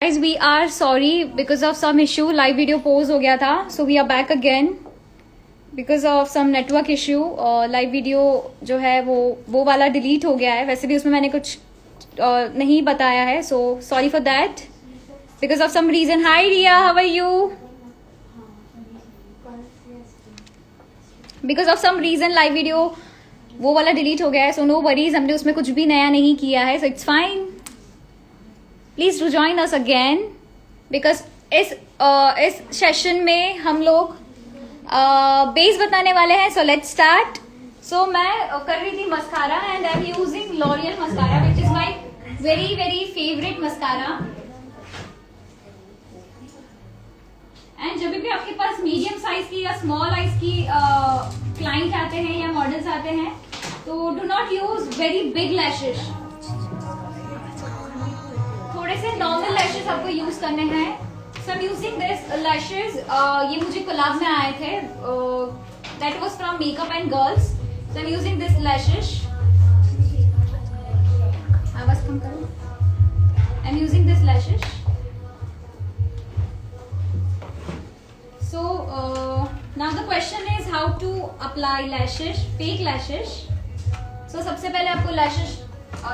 Guys, we are sorry because of some issue. Live video pause हो गया था, so we are back again because of some network issue. Live video जो है वो वाला delete हो गया है. वैसे भी उसमें मैंने कुछ नहीं बताया है, so sorry for that. Because of some reason. Hi Ria, how are you? Because of some reason live video वो वाला delete हो गया है, so no worries. हमने उसमें कुछ भी नया नहीं किया है, so it's fine. Please to join us again because इस सेशन में हम लोग बेस बताने वाले हैं. So let's start. सो मैं कर रही थी mascara and I am using L'Oréal mascara which is my very very favourite mascara. And जब भी आपके पास मीडियम साइज की या स्मॉल साइज की क्लाइंट आते हैं या मॉडल्स आते हैं तो do not use very big lashes. थोड़े से नॉर्मल लैशेस आपको यूज करने हैं. So I am using this lashes. ये मुझे कोलैब में आए थे. That was from makeup and girls. So I am using this lashes. आवाज कम करो. I am using this lashes. So now the question is how to apply lashes, fake lashes. So सबसे पहले आपको लैशेस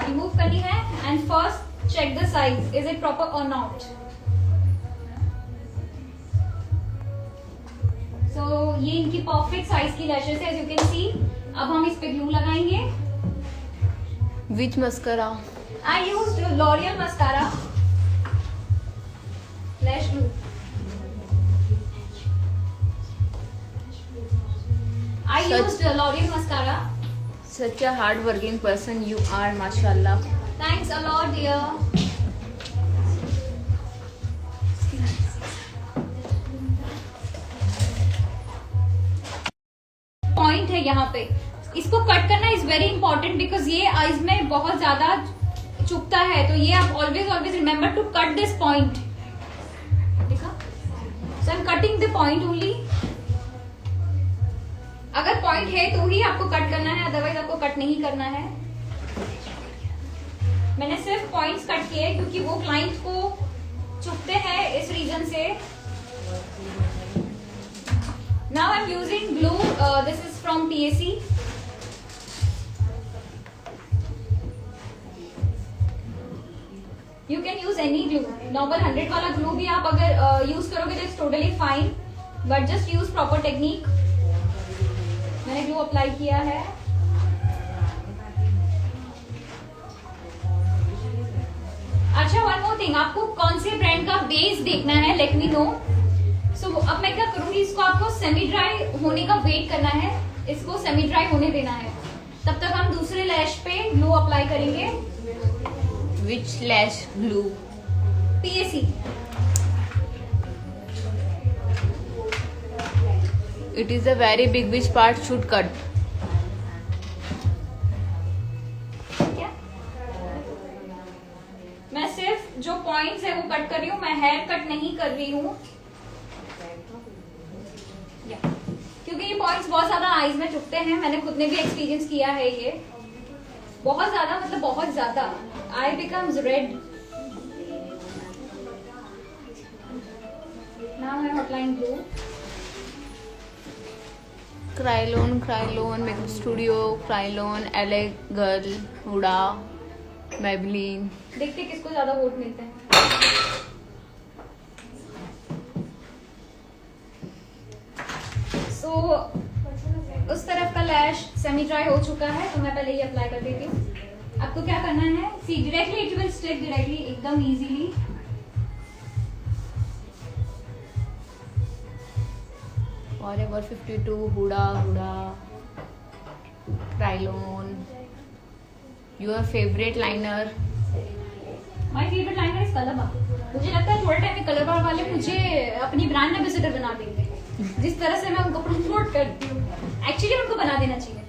रिमूव करनी है and first check the size, is it proper or not. So ये इनकी perfect size की lashes है as you can see. अब हम इस पे glue लगाएंगे. Which mascara? I used L'Oreal mascara. Lash glue. I used L'Oreal mascara. Such a hard working person you are, mashallah. Thanks a lot, dear. Point है यहाँ पे, इसको कट करना इज वेरी इंपॉर्टेंट बिकॉज ये eyes में बहुत ज्यादा चुभता है. तो ये आप always remember to cut this point. देखा? So I am cutting the point only. अगर पॉइंट है तो ही आपको कट करना है, अदरवाइज आपको कट नहीं करना है. मैंने सिर्फ पॉइंट्स कट किए क्योंकि वो क्लाइंट को चुभते हैं इस रीजन से. Now I am using glue. This is from TAC. You can use any glue. Normal 100 वाला ग्लू भी आप अगर यूज करोगे तो it's totally fine, but just use proper technique. मैंने ग्लू अप्लाई किया है. अच्छा, वन मोर थिंग, आपको कौन से ब्रांड का बेस देखना है, लेट मी नो. सो अब मैं क्या करूंगी, इसको आपको सेमी ड्राई होने का वेट करना है. इसको सेमी ड्राई होने देना है. तब तक हम दूसरे लैश पे ग्लू अप्लाई करेंगे. Which lash glue? TAC. It is a very big. Which part should cut? क्या? मैं सिर्फ जो पॉइंट्स है वो कट कर रही हूँ. मैं हेयर कट नहीं कर रही हूँ क्योंकि ये पॉइंट्स बहुत ज्यादा आईज में चुभते हैं. मैंने खुद ने भी एक्सपीरियंस किया है. ये बहुत ज्यादा, मतलब बहुत ज्यादा I becomes red. Now I am applying glue. Krylon, Makeup Studio, Krylon, LA Girl, Huda, Maybelline. देखते किसको ज्यादा वोट मिलते हैं. सो उस तरफ का लैश सेमी ड्राई हो चुका है तो मैं पहले ये अप्लाई कर देती हूँ. आपको क्या करना है, see directly it will stick directly, एकदम easily. Forever 52, Huda, Krylon. Your favorite liner? My favourite liner is colour bar. मुझे लगता है थोड़े टाइम में कलर बार वाले मुझे अपनी ब्रांड एम्बेसडर बना देंगे. जिस तरह से मैं उनको प्रमोट करती हूँ, एक्चुअली उनको बना देना चाहिए.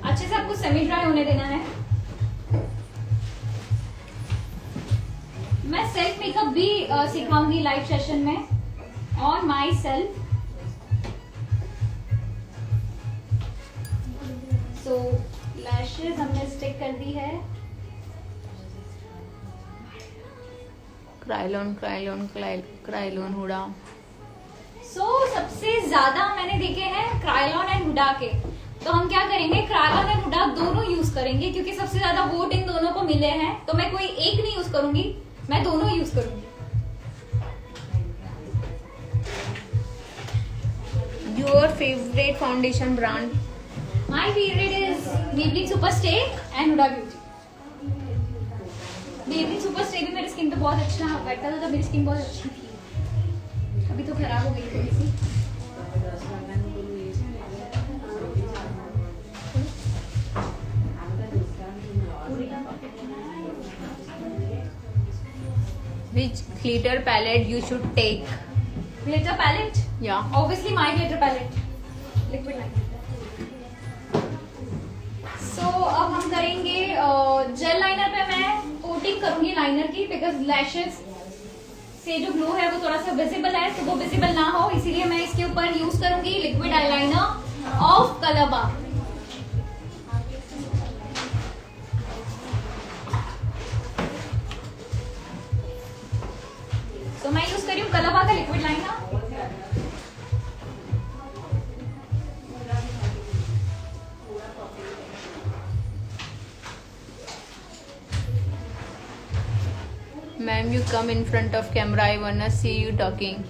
अच्छे से आपको सेमी ड्राई होने देना है. मैं सेल्फ मेकअप भी सिखाऊंगी लाइव सेशन में on my self. So lashes हमने स्टिक कर दी है. क्राइलोन हुडा। सबसे ज्यादा मैंने देखे हैं क्रायलॉन एंड हुडा के। तो हम क्या करेंगे, क्रायलॉन एंड हुडा दोनों यूज करेंगे क्योंकि सबसे ज्यादा वोट इन दोनों को मिले हैं। तो मैं कोई एक नहीं यूज करूंगी, मैं दोनों यूज करूंगी। Your favourite foundation brand? My favourite is Maybelline super stay and Huda beauty. Maybelline super stay भी मेरी स्किन पे बहुत अच्छा करता था, तो मेरी स्किन बहुत अच्छी थी। अभी तो खराब हो गई थोड़ी सी। Which glitter palette you should take? Glitter palette? Yeah. Obviously my glitter palette, liquid liner. So अब हम करेंगे जेल लाइनर पे मैं कोटिंग करूंगी लाइनर की, बिकॉज लैशेस से जो ग्लो है वो थोड़ा सा विजिबल है, तो वो विजिबल ना हो इसीलिए मैं इसके ऊपर यूज करूंगी लिक्विड आईलाइनर ऑफ कलबा। तो मैं यूज करी हूँ कलबा का liquid liner. Ma'am, you come in front of camera. I wanna see you talking.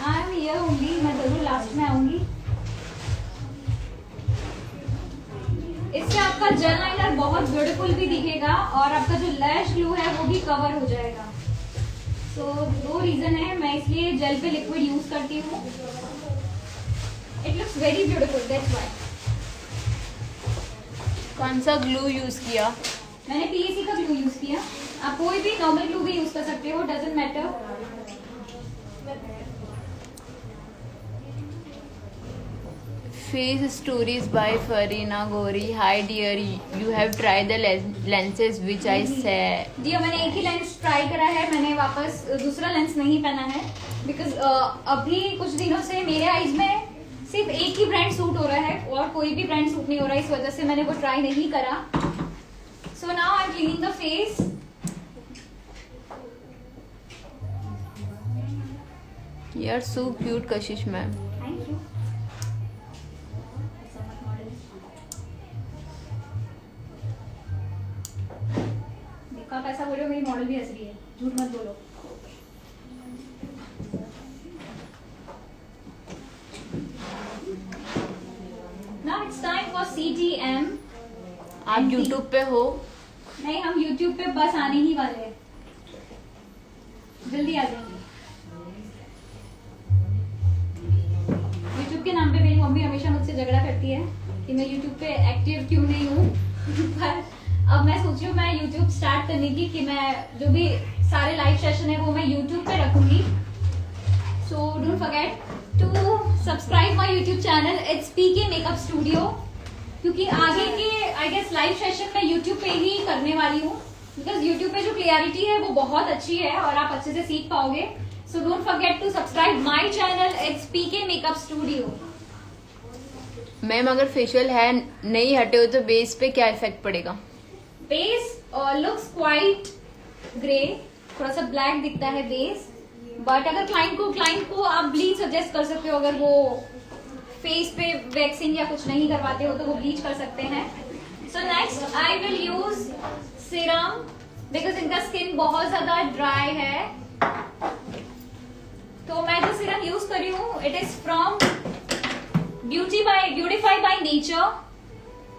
I am here only, मैं जरूर लास्ट में आऊंगी। इससे आपका जेल लाइनर बहुत ब्यूटीफुल भी दिखेगा और आपका जो लैश ग्लो है वो भी कवर हो जाएगा। तो दो रीजन है, मैं इसलिए जेल पे लिक्विड यूज करती हूँ। It looks very beautiful, that's why. कौन सा ग्लू यूज किया? मैंने पीएसी का ग्लू यूज किया। आप कोई भी नॉर्मल ग्लू भी यूज कर सकते हो, doesn't matter. Face stories by Farina Gori. Hi dear, you have tried the lenses which I said. जी मैंने एक ही लेंस ट्राई करा है, मैंने वापस दूसरा लेंस नहीं पहना है बिकॉज अभी कुछ दिनों से मेरे आईज में सिर्फ एक ही ब्रांड सूट हो रहा है और कोई भी ब्रांड सूट नहीं हो रहा है, इस वजह से मैंने वो ट्राई नहीं करा। So now I am cleaning the face. You are so cute, Kashish ma'am. Thank you. देखो आप ऐसा बोल रहे हो, मेरी मॉडल भी हंस रही है, झूठ मत बोलो। Now it's time for CTM. आप YouTube पे हो? नहीं, हम YouTube पे बस आने ही वाले हैं, जल्दी आ जाएंगे। YouTube के नाम पे मेरी मम्मी हमेशा मुझसे झगड़ा करती है कि मैं YouTube पे एक्टिव क्यों नहीं हूँ पर अब मैं सोच रही हूँ मैं YouTube स्टार्ट करने की, कि मैं जो भी सारे लाइव सेशन है वो मैं YouTube पे रखूंगी। So don't forget to subscribe my YouTube channel, it's PK makeup studio, क्योंकि आगे के आई गेस लाइव सेशन मैं YouTube पे ही करने वाली हूँ, बिकॉज YouTube पे जो क्लियरिटी है वो बहुत अच्छी है और आप अच्छे से सीख पाओगे। So don't forget to subscribe my channel, it's PK makeup studio. Ma'am अगर फेशियल है नहीं हटे हो तो बेस पे क्या इफेक्ट पड़ेगा? बेस लुक्स क्वाइट ग्रे, थोड़ा सा ब्लैक दिखता है बेस, बट अगर क्लाइंट को आप ब्लीच सजेस्ट कर सकते हो, अगर वो फेस पे वैक्सिंग या कुछ नहीं करवाते हो तो वो ब्लीच कर सकते हैं। So next I will use serum, because इनका स्किन बहुत ज्यादा ड्राई है। तो मैं जो सीरम यूज कर रही हूँ it is from beautify by nature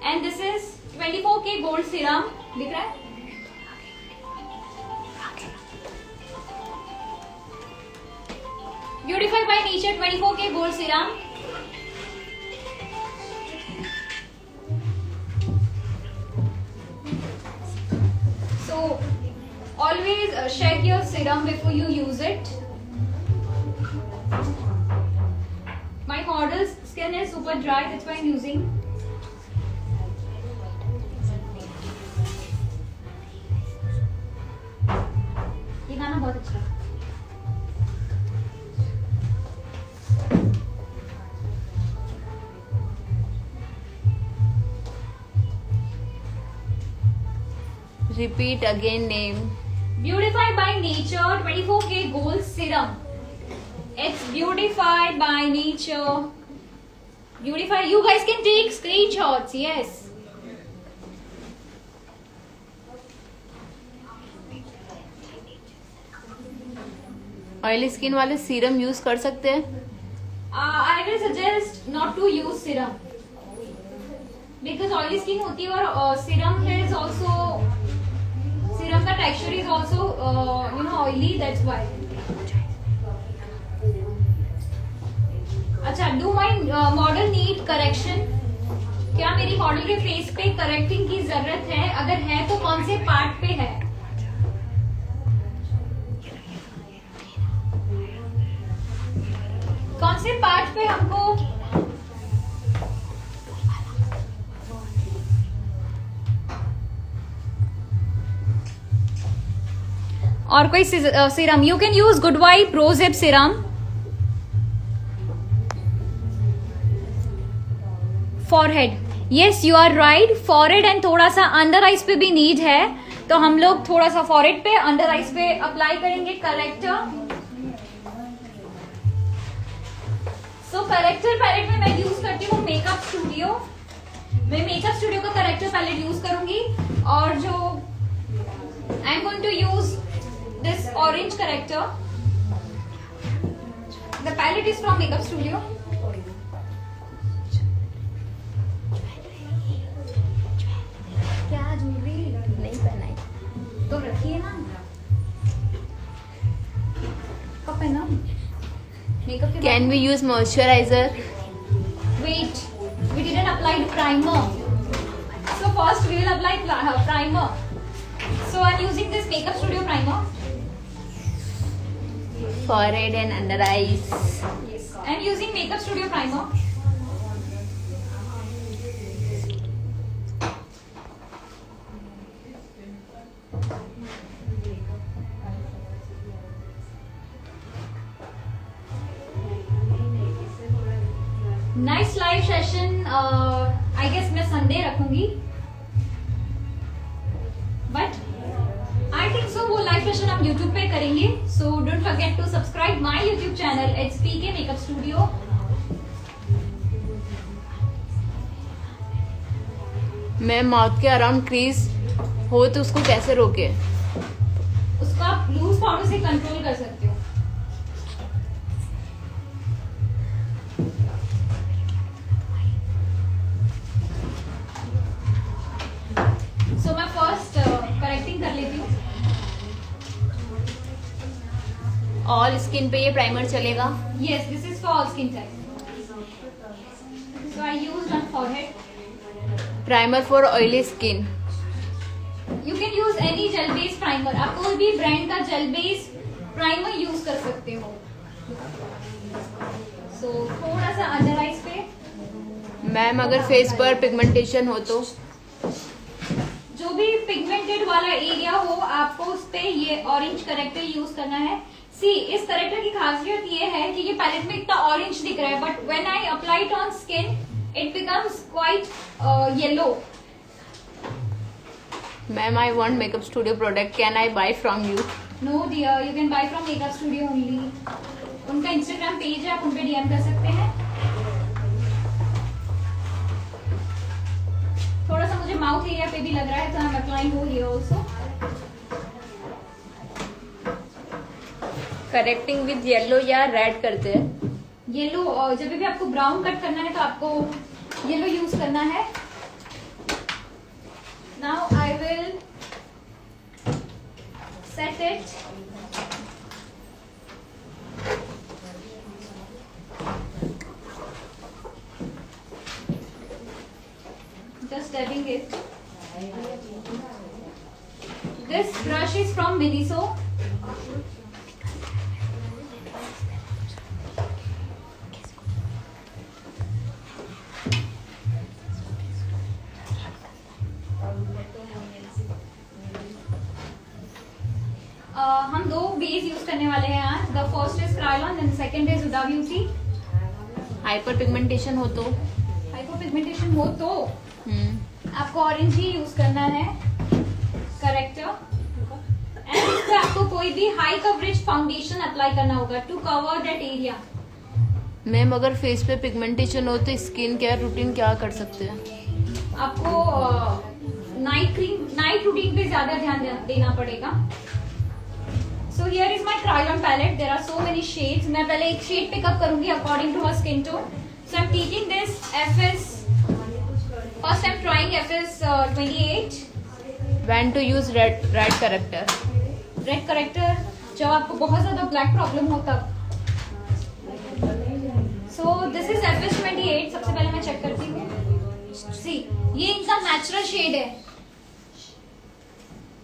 and this is 24K gold serum. दिख रहा है? Beautify by nature 24K gold serum. So always check your serum before you use it. My model's skin is super dry, that's why I'm using. ये गाना बहुत अच्छा है। Repeat again name. Beautify by Nature 24K Gold Serum. It's Beautify by Nature. Beautify. You guys can take screenshots. Yes. Oily skin वाले serum use कर सकते हैं? I will suggest not to use serum because oily skin होती है और serum is also serum का texture is also oily, that's why. अच्छा, do my model need correction? क्या मेरी मॉडल के फेस पे करेक्टिंग की जरूरत है? अगर है तो कौन से पार्ट पे है? कौन से पार्ट पे हमको और कोई serum? You can use good vibe rosehip serum. Forehead, yes you are right. Forehead and थोड़ा सा अंडर आइज पे भी नीड है, तो हम लोग थोड़ा सा फॉरहेड पे, अंडर आइज पे अप्लाई करेंगे करेक्टर. सो करेक्टर पैलेट में मैं यूज करती हूँ मेकअप स्टूडियो. मैं मेकअप स्टूडियो का करेक्टर पैलेट यूज करूंगी और जो I am going to use this orange corrector. The palette is from makeup studio. क्या ज्वेलरी नहीं पहनाई तो रखिए ना. कब पहना? Can we use moisturizer? Wait, we didn't apply the primer. So first we will apply primer. So I'm using this Makeup Studio primer. Forehead and under eyes. Yes, I'm using Makeup Studio primer. Nice live session. I guess मैं Sunday रखूंगी, but I think so वो live session हम YouTube पे करेंगे. So don't forget to subscribe my YouTube channel HPK makeup studio. मैं mouth के around crease हो तो उसको कैसे रोके? उसको आप लूज पाउडर से कंट्रोल कर सकते हो. सो मैं फर्स्ट करेक्टिंग कर लेती हूँ. ऑल स्किन पे ये प्राइमर चलेगा? Yes, this is for all skin type. So I used on forehead. Primer for oily skin. You can use any gel based primer. आप कोई भी ब्रांड का जेल बेस्ड प्राइमर यूज कर सकते हो. So थोड़ा सा अंडर आइज पे. मैम अगर फेस पर पिगमेंटेशन हो तो? जो भी पिगमेंटेड वाला एरिया हो, आपको उस पे ये ऑरेंज करेक्टर यूज करना है. सी, इस करेक्टर की खासियत ये है कि ये पैलेट में इतना ऑरेंज दिख रहा है, but when I apply it on skin it becomes quite yellow. Ma'am I want makeup studio product, can I buy from you? No dear, you can buy from makeup studio only. उनका Instagram page है, आप उन पे DM कर सकते हैं. थोड़ा सा मुझे माउथ एरिया पे भी लग रहा है, तो आई एम अप्लाइंग वो here also. Correcting with yellow या रेड करते हैं? येलो. जब भी आपको ब्राउन कट करना है तो आपको येलो यूज करना है. Now I will set it. Just dabbing it. This brush is from Miniso. हम दो बेस यूज करने वाले हैं आज. The first is crayon and second is Huda beauty. Hyper pigmentation हो तो? हाइपर पिगमेंटेशन हो तो आपको ऑरेंज ही यूज करना है. करेक्टर एंड इस पे आपको कोई भी हाई कवरेज फाउंडेशन अप्लाई करना होगा to cover that area. Ma'am अगर फेस पे पिगमेंटेशन हो तो स्किन केयर रूटीन क्या कर सकते हैं? आपको नाइट रूटीन पे ज्यादा ध्यान देना पड़ेगा. So here is my crayon palette. There are so many shades. मैं पहले एक शेड पिकअप करूंगी according to her skin tone. So I am taking this FS. First I am trying FS 28. When to use red corrector? Red corrector जब आपको बहुत ज्यादा black problem हो तब. So this is FS 28. सबसे पहले मैं चेक करती हूँ. सी ये इनका नेचुरल शेड है.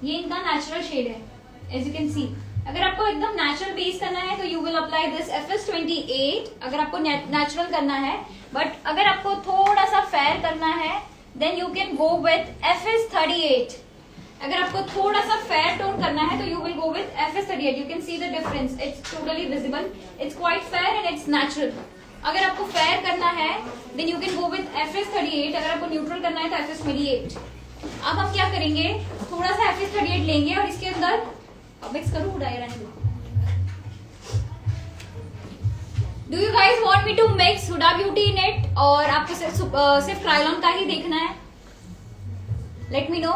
ये इनका नेचुरल शेड है. एज यू कैन सी अगर आपको एकदम नेचुरल बेस करना है तो you will apply this FS 28. अगर आपको नेचुरल करना है. बट अगर आपको थोड़ा सा फेयर करना है then you can go with FS 38. अगर आपको थोड़ा सा फेयर टोन करना है तो you will go with FS 38. You can see the difference. It's totally visible. It's quite fair and it's natural. अगर आपको फेयर करना है then you can go with FS 38. अगर आपको न्यूट्रल करना है तो FS 28. अब हम क्या करेंगे, थोड़ा सा FS 38 लेंगे और इसके अंदर मिक्स करूँ direct. Do you guys want me to mix Huda beauty in it और आपको सिर्फ क्रायोन का ही देखना है? Let me know.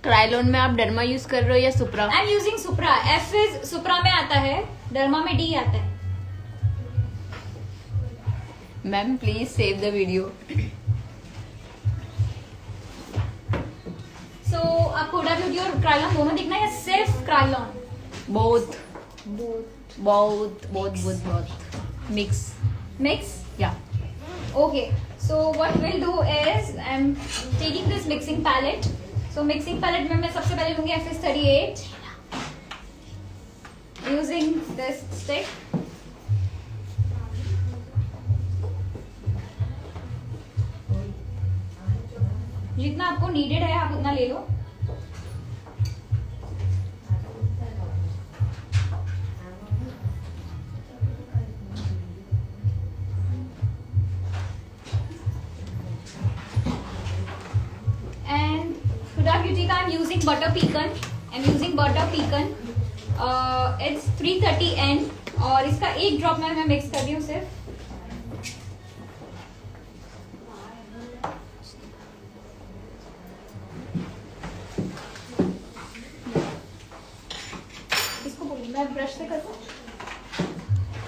क्रायोन में आप डर्मा यूज कर रहे हो या Supra? I am using Supra. FS Supra में आता है, डर्मा में D आता है. Ma'am please save the video. So आपको हुडा ब्यूटी और क्रायोन दोनों देखना है या सिर्फ Kryolan? Both mix. Yeah okay. So what will do is I am taking this mixing palette. So mixing palette में मैं सबसे पहले लूंगी FS 38 यूजिंग दिस स्टिक. जितना आपको नीडेड है आप उतना ले लो. एंड हुडा ब्यूटी का I am using butter pecan. It's 330N और इसका एक ड्रॉप मैं मिक्स कर रही हूँ सिर्फ. इसको बोलूँ मैं ब्रश से करूँ.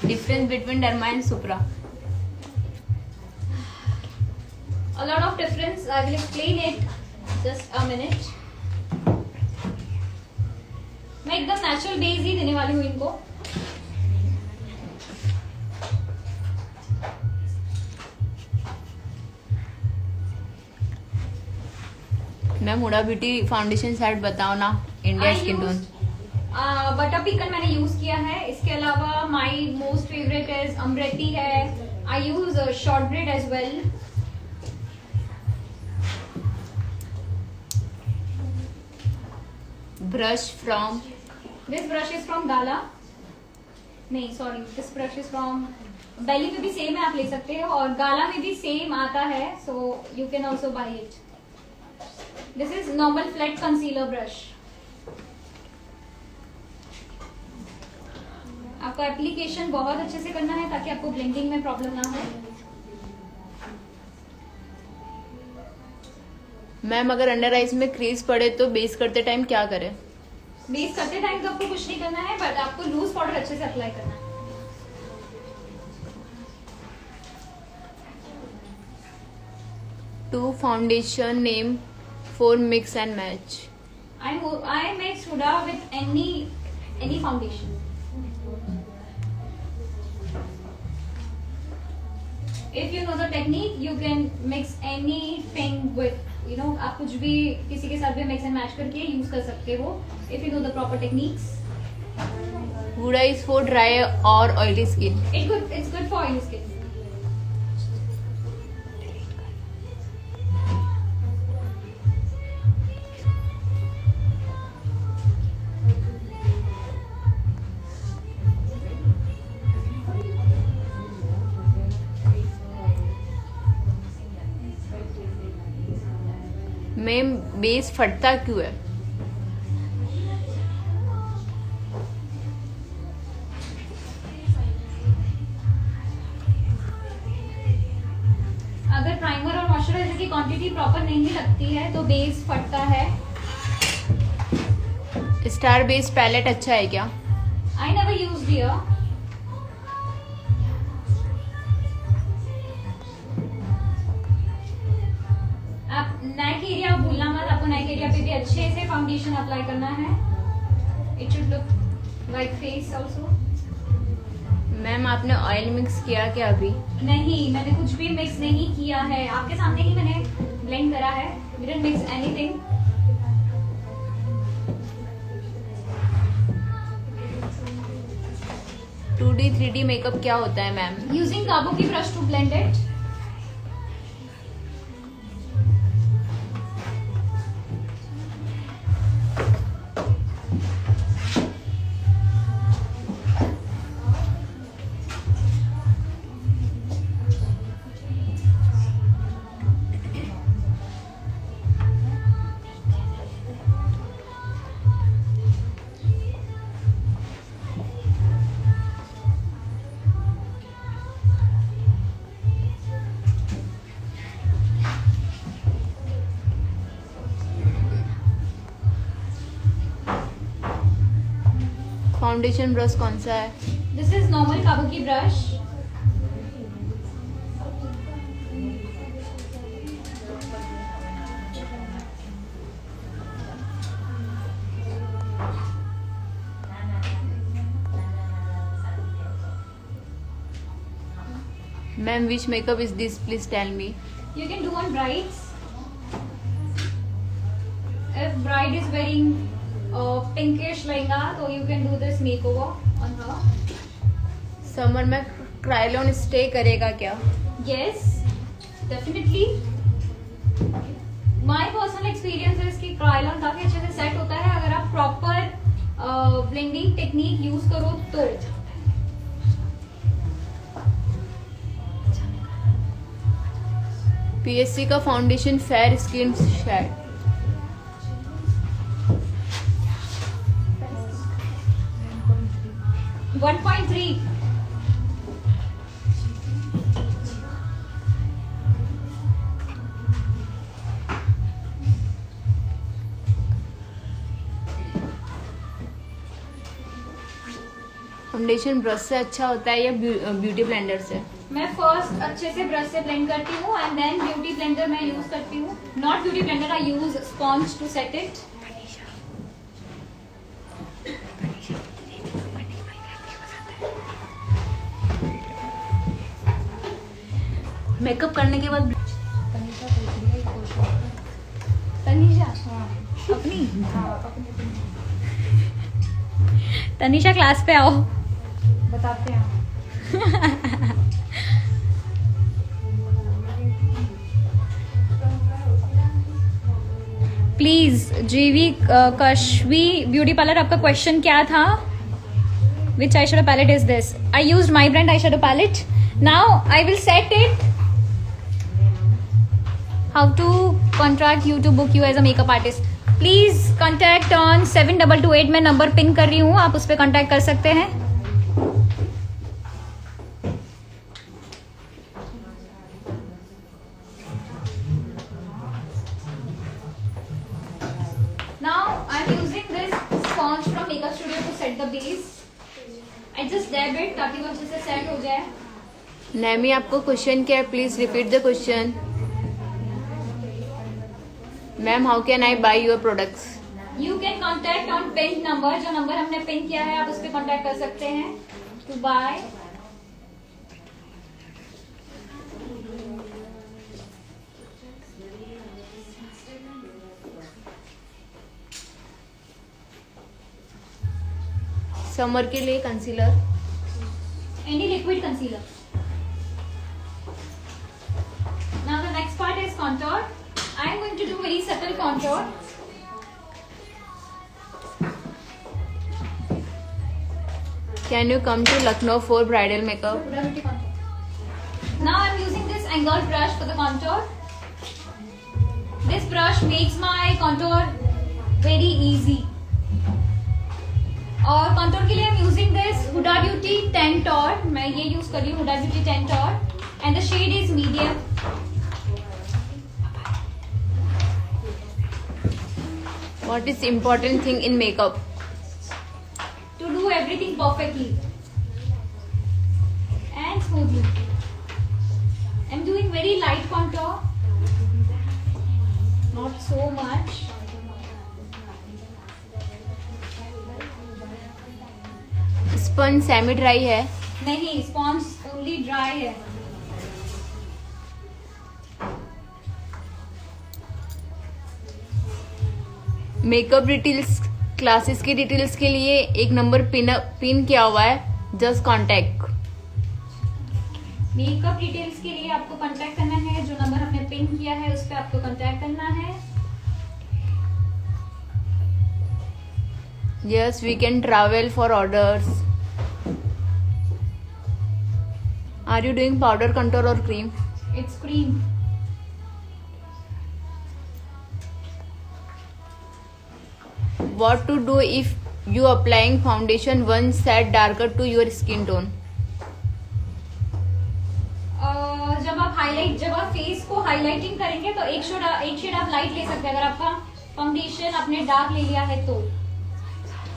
Difference between derma and supra? A lot of difference. I will explain it. Just a minute. मैं एकदम नेचुरल बेस ही देने वाली हूँ इनको. Ma'am Huda beauty foundation set बताओ ना, India skin tone. Butter pecan मैंने यूज किया है. इसके अलावा माई मोस्ट फेवरेट इज अमृति है. I use shortbread as well. Brush from? This brush is from गाला. नहीं sorry, this brush is from बेली में भी सेम है, आप ले सकते हो. और गाला में भी सेम आता है. So you can also by it. This is normal flat concealer brush. आपको एप्लीकेशन बहुत अच्छे से करना है ताकि आपको ब्लेंडिंग में प्रॉब्लम ना हो. मैम अगर अंडर आइज में क्रीज पड़े तो बेस करते टाइम क्या करें? बेस करते टाइम तो आपको कुछ नहीं करना है, बट आपको लूज पाउडर अच्छे से अप्लाई करना है. Two foundation name for mix and match? I mix Huda with any foundation. If you know the technique, you can mix anything with, आप कुछ भी किसी के साथ भी मिक्स एंड मैच करके यूज कर सकते हो. If you know the proper techniques. Huda is for dry or oily skin? It's good for oily skin. Ma'am base फटता क्यों है? प्राइमर और मॉइस्चराइजर की क्वांटिटी प्रॉपर नहीं लगती है तो बेस फटता है. स्टार बेस पैलेट अच्छा है क्या? I never used here. आप नेक एरिया भूलना मत, आपको नेक एरिया पे भी अच्छे से फाउंडेशन अप्लाई करना है. It should look like face also. Ma'am आपने ऑयल मिक्स किया क्या अभी? नहीं, मैंने कुछ भी मिक्स नहीं किया है. आपके सामने ही मैंने ब्लेंड करा है. We didn't mix anything. Two D 3D makeup क्या होता है ma'am? Using kabuki brush to blend it. Foundation brush कौन सा है? This is normal kabuki brush. Ma'am which makeup is this, please tell me. You can do on brides. If bride is wearing pinkish lehenga, so you can do this makeover on her. Summer में Krylon stay करेगा क्या? Yes, definitely. My personal experience is कि Krylon काफी अच्छे से set होता है अगर आप प्रॉपर ब्लेंडिंग टेक्निक यूज करो तो. पीएससी का foundation fair skin shade. 1.3. Foundation brush से अच्छा होता है या ब्यूटी ब्लेंडर से? मैं फर्स्ट अच्छे से ब्रश से ब्लेंड करती हूँ एंड देन ब्यूटी ब्लेंडर मैं यूज करती हूँ. Not beauty blender, I use sponge to set it. Makeup करने के बाद तनीषा अपनी तनीषा क्लास पे आओ, बताते हैं. प्लीज जीवी कश्वी ब्यूटी पार्लर, आपका क्वेश्चन क्या था? Which eyeshadow palette is this? I used my brand eyeshadow palette. Now I will set it. How to contract you to book you as a makeup artist? Please contact on 7228. मैं number pin कर रही हूँ, आप उस पर contact कर सकते हैं. Now I'm using this sponge from Makeup Studio to set the base. I just dab it ताकि वो अच्छे से सेट हो जाए. नैमी आपको क्वेश्चन क्या है? Please repeat the question. Ma'am how can I by your products? You can contact on pin number, जो नंबर हमने पिन किया है आप उस पर कॉन्टैक्ट कर सकते हैं to buy. समर के लिए concealer. Any liquid concealer. Now the next part is contour. I am going to do very subtle contour. Can you come to Lucknow for bridal makeup? Now I am using this angled brush for the contour. This brush makes my contour very easy. और contour के लिए I am using this Huda Beauty Tantour. मैं ये use कर रही हूँ Huda Beauty Tantour and the shade is medium. What is important thing in makeup? To do everything perfectly and smoothly. I'm doing very light contour, not so much. Sponge semi dry है. नहीं, sponge only dry है. Makeup details classes की details के लिए एक number pin किया हुआ है. Just contact. मेकअप डिटेल्स के लिए आपको कांटेक्ट करना है. जो नंबर हमने पिन किया है उस पर आपको कांटेक्ट करना है. Yes, we can travel for orders. Are you doing powder, contour और cream? It's cream. What to do if you applying foundation one shade darker to your skin tone? जब आप फेस को हाईलाइटिंग करेंगे तो एक shade आप light ले सकते हैं. अगर आपका फाउंडेशन आपने डार्क ले लिया है तो.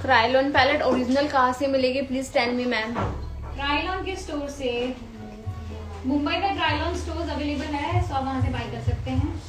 क्रायोलॉन पैलेट ओरिजिनल कहाँ से मिलेगी? Please tell me ma'am. Kryolan के स्टोर से. मुंबई में क्रायोलॉन स्टोर्स अवेलेबल है, सो आप वहां से बाय कर सकते हैं.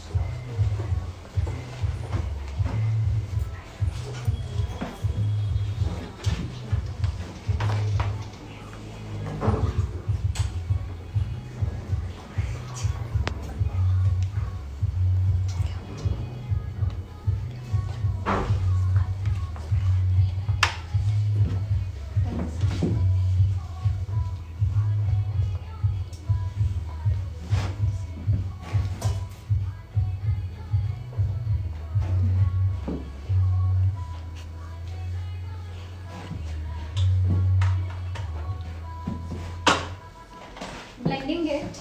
Blending it.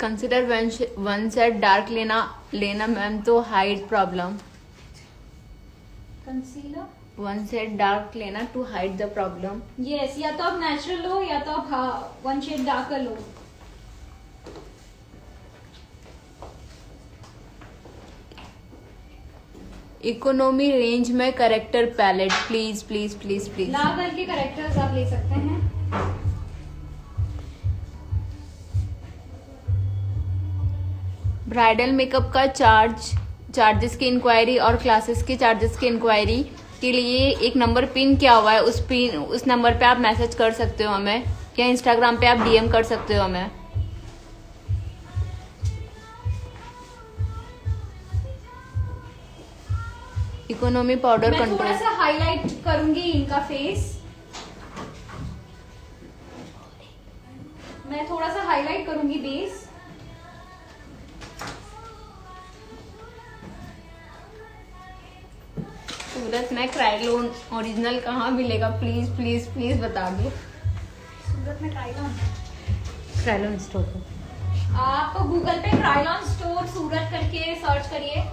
Consider one shade dark लेना ma'am to hide problem. Concealer. One shade dark लेना to hide the problem. Yes, या तो आप नेचुरल लो या तो आप वन शेड डार्कर लो. इकोनॉमी रेंज में corrector palette please please please please. लाल के करेक्टर्स आप ले सकते हैं. ब्राइडल मेकअप का चार्जेस की इंक्वायरी और क्लासेस के चार्जेस की इंक्वायरी के लिए एक नंबर पिन किया हुआ है. उस नंबर पे आप मैसेज कर सकते हो हमें, या इंस्टाग्राम पे आप डीएम कर सकते हो हमें. इकोनॉमी पाउडर मैं कंट्रोल. थोड़ा सा हाईलाइट करूंगी इनका फेस. मैं थोड़ा सा हाईलाइट करूंगी बेस. सूरत में क्रायोलॉन ओरिजिनल कहाँ मिलेगा? प्लीज प्लीज प्लीज बता दो. सूरत में क्रायोलॉन स्टोर आप गूगल पे क्रायोलॉन स्टोर सूरत करके सर्च करिए.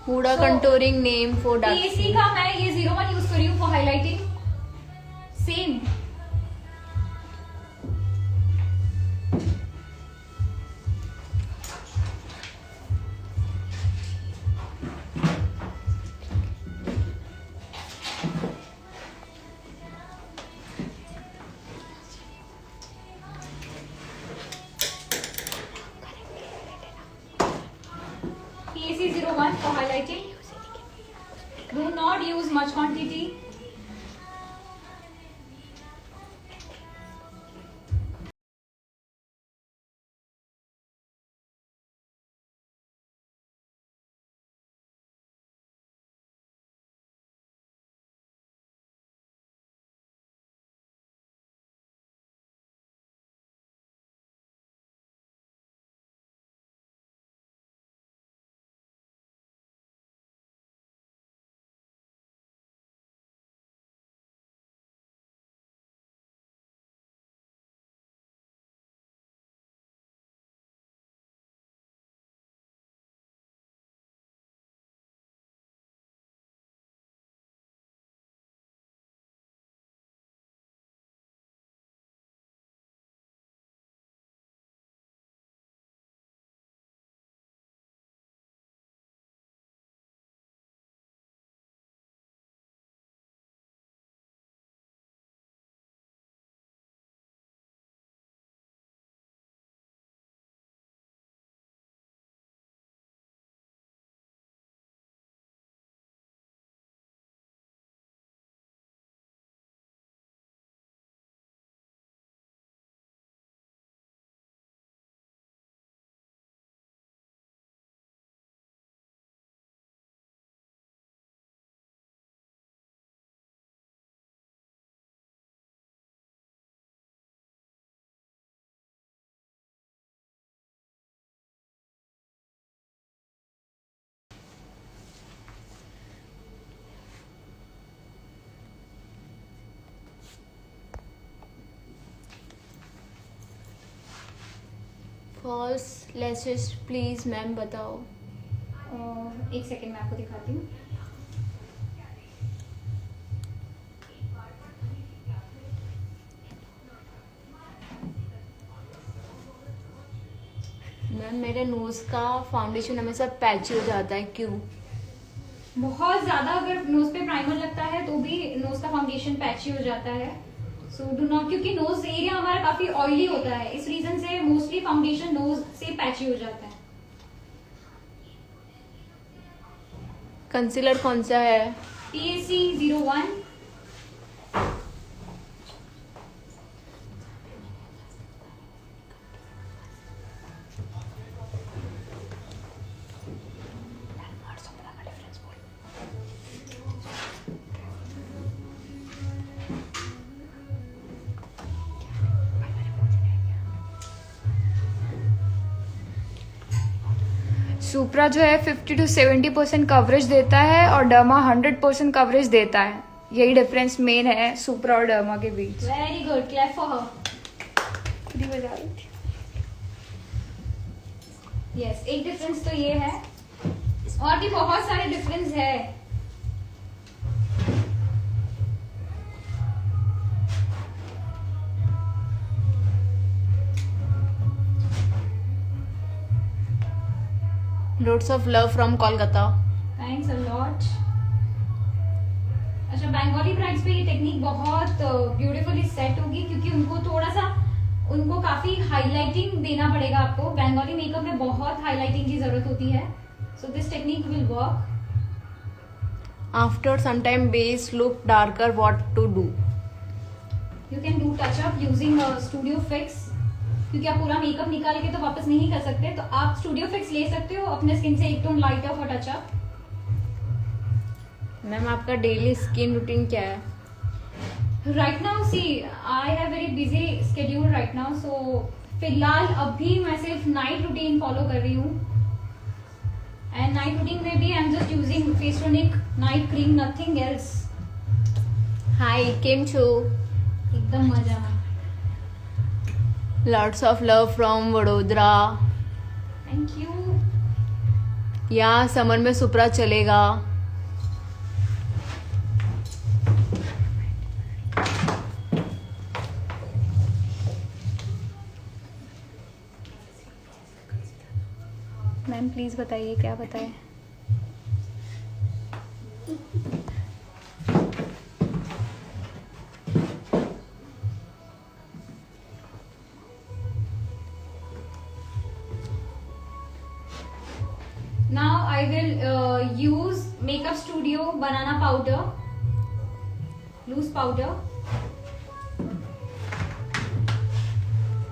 Huda contouring name for dark. PAC का मैं ये 01 यूज कर रही हूँ for highlighting. Same. PAC 01 for highlighting. Do not use much quantity. False lashes please ma'am बताओ। एक सेकेंड मैं आपको दिखाती हूँ। मैम मेरे नोज का फाउंडेशन हमेशा पैची हो जाता है, क्यों? बहुत ज्यादा अगर नोज पे प्राइमर लगता है तो भी नोज का फाउंडेशन पैची हो जाता है। सो डू नॉट, क्योंकि नोज एरिया हमारा काफी ऑयली होता है, इस रीजन से मोस्टली फाउंडेशन नोज से पैची हो जाता है। कंसीलर कौन सा है? PAC 01। सुप्रा जो है 50 to 70% कवरेज देता है और डर्मा 100% कवरेज देता है। यही डिफरेंस मेन है सुप्रा और डर्मा के बीच। Very good, clap for her. खुद ही बजा रही थी। यस, एक डिफरेंस तो ये है, और भी बहुत सारे डिफरेंस है। Lots of love from Kolkata. Thanks a lot. अच्छा, बंगाली ब्राइड्स पे ये टेक्निक बहुत ब्यूटीफुली सेट होगी, क्योंकि उनको थोड़ा सा, उनको काफी हाईलाइटिंग देना पड़ेगा आपको। बंगाली मेकअप में बहुत हाईलाइटिंग की जरूरत होती है, so this technique will work. After some time base look darker, what to do? You can do touch up using studio fix, क्योंकि आप पूरा मेकअप निकाल के तो वापस नहीं कर सकते, तो आप स्टूडियो फिक्स ले सकते हो अपने स्किन से एक tone lighter for touch up. Ma'am आपका डेली स्किन रूटीन क्या है? Right now see I have very busy schedule right now, so फिलहाल अभी मैं सिर्फ नाइट रूटीन फॉलो कर रही हूँ, एंड नाइट रूटीन में भी आई एम जस्ट यूजिंग फेस्टोनिक night cream, nothing else. Hi केम छो? एकदम मजा। Lots of love from Vadodara. Thank you. यहाँ समर में सुप्रा चलेगा। मैम प्लीज बताइए क्या बताएं। Now I will use Makeup Studio banana powder, loose powder.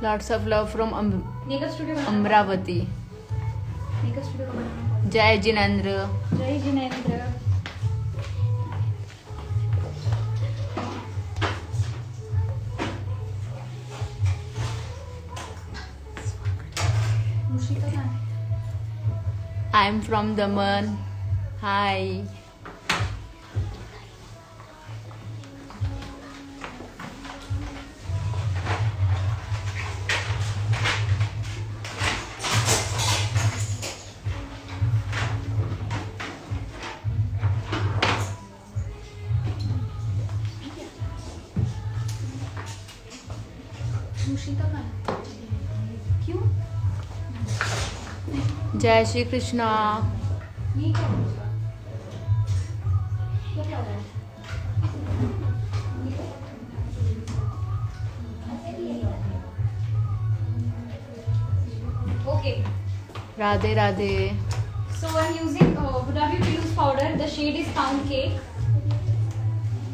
Lots of love from Makeup Studio banana Amravati. powder. Makeup Studio का banana powder. जय जिनेंद्र। जय जिनेंद्र। मुशीका कहाँ है? आई एम फ्रॉम दमन। हाय। मुशीका कहाँ है? क्यों? जय श्री कृष्णा। ये क्या है? ये क्या हो रहा है? Okay. Radhe Radhe. So I'm using Huda Beauty loose powder. The shade is Pound Cake.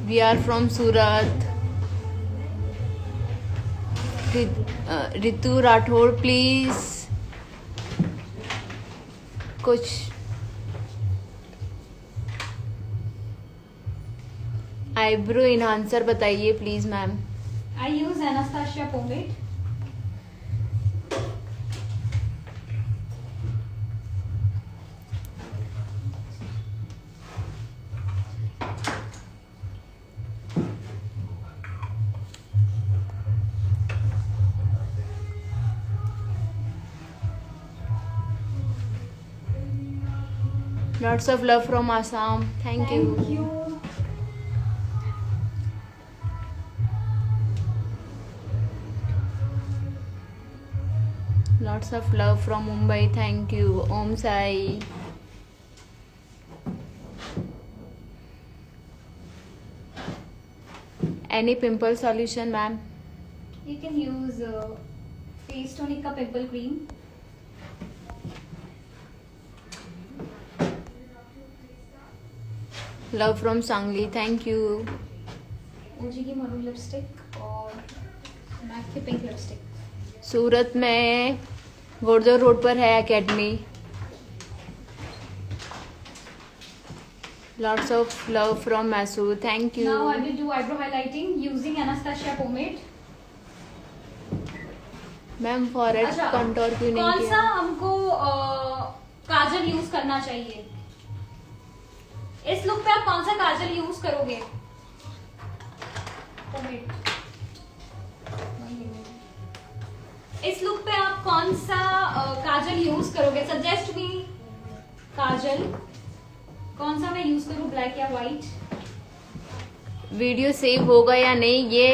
We are from Surat. Ritu Rathore please कुछ आईब्रो इनहांसर बताइए please ma'am. I use Anastasia pomade. Lots of love from Assam. Thank you. Lots of love from Mumbai. Thank you. Om Sai. Any pimple solution, ma'am? You can use face tonic का pimple cream. Love from Sangli. Thank you. ओजी की maroon lipstick और Mac की pink lipstick. सूरत में गोरदर road पर है academy. Lots of love from Masood. Thank you. Now I will do eyebrow highlighting using Anastasia pomade. Ma'am forehead अच्छा, contour क्यों नहीं कौन सा किया? हमको काजल यूज करना चाहिए? इस लुक पे आप कौन सा काजल यूज करोगे? Pomade. इस लुक पे आप कौन सा काजल यूज करोगे? सजेस्ट मी काजल. कौन सा मैं यूज करूं, ब्लैक या व्हाइट? वीडियो सेव होगा या नहीं ये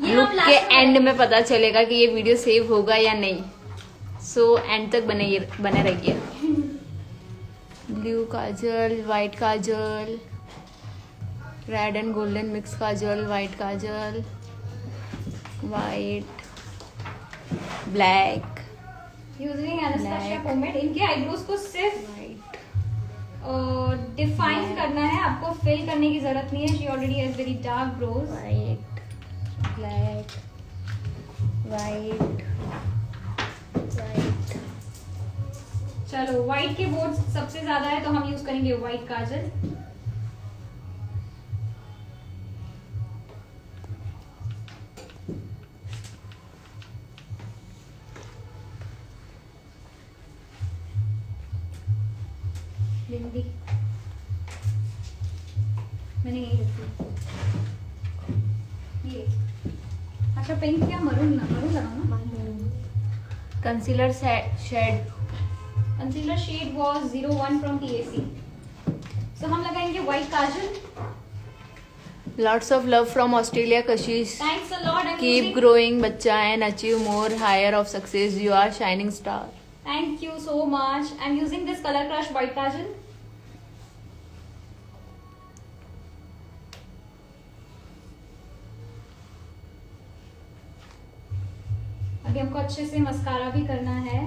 ये लुक हम के last में एंड में बताएंगे. पता चलेगा कि ये वीडियो सेव होगा या नहीं. सो एंड तक बने रहिए. Blue kajal, white kajal, red and golden mix kajal, white kajal, white, black, using Anastasia Black. Pomade. इनके आईब्रोज को सिर्फ वाइट, डिफाइन Black. करना है, आपको फिल करने की जरूरत नहीं है. She already has very dark brows. White, black, white, white. चलो, व्हाइट के बोर्ड सबसे ज्यादा है तो हम यूज करेंगे व्हाइट काजल. बिंदी मैंने यही रखी. ये अच्छा, पिंक या मरून लगाओ ना. Concealer shade. Concealer shade was 01 from TAC. सो हम लगाएंगे व्हाइट काजल. Lots of love from Australia, Kashish. Thanks a lot. Keep growing, बच्चा, and achieve more higher of success. You are shining star. Thank you so much. I'm using this Color Crush white kajal. अभी हमको अच्छे से mascara भी करना है.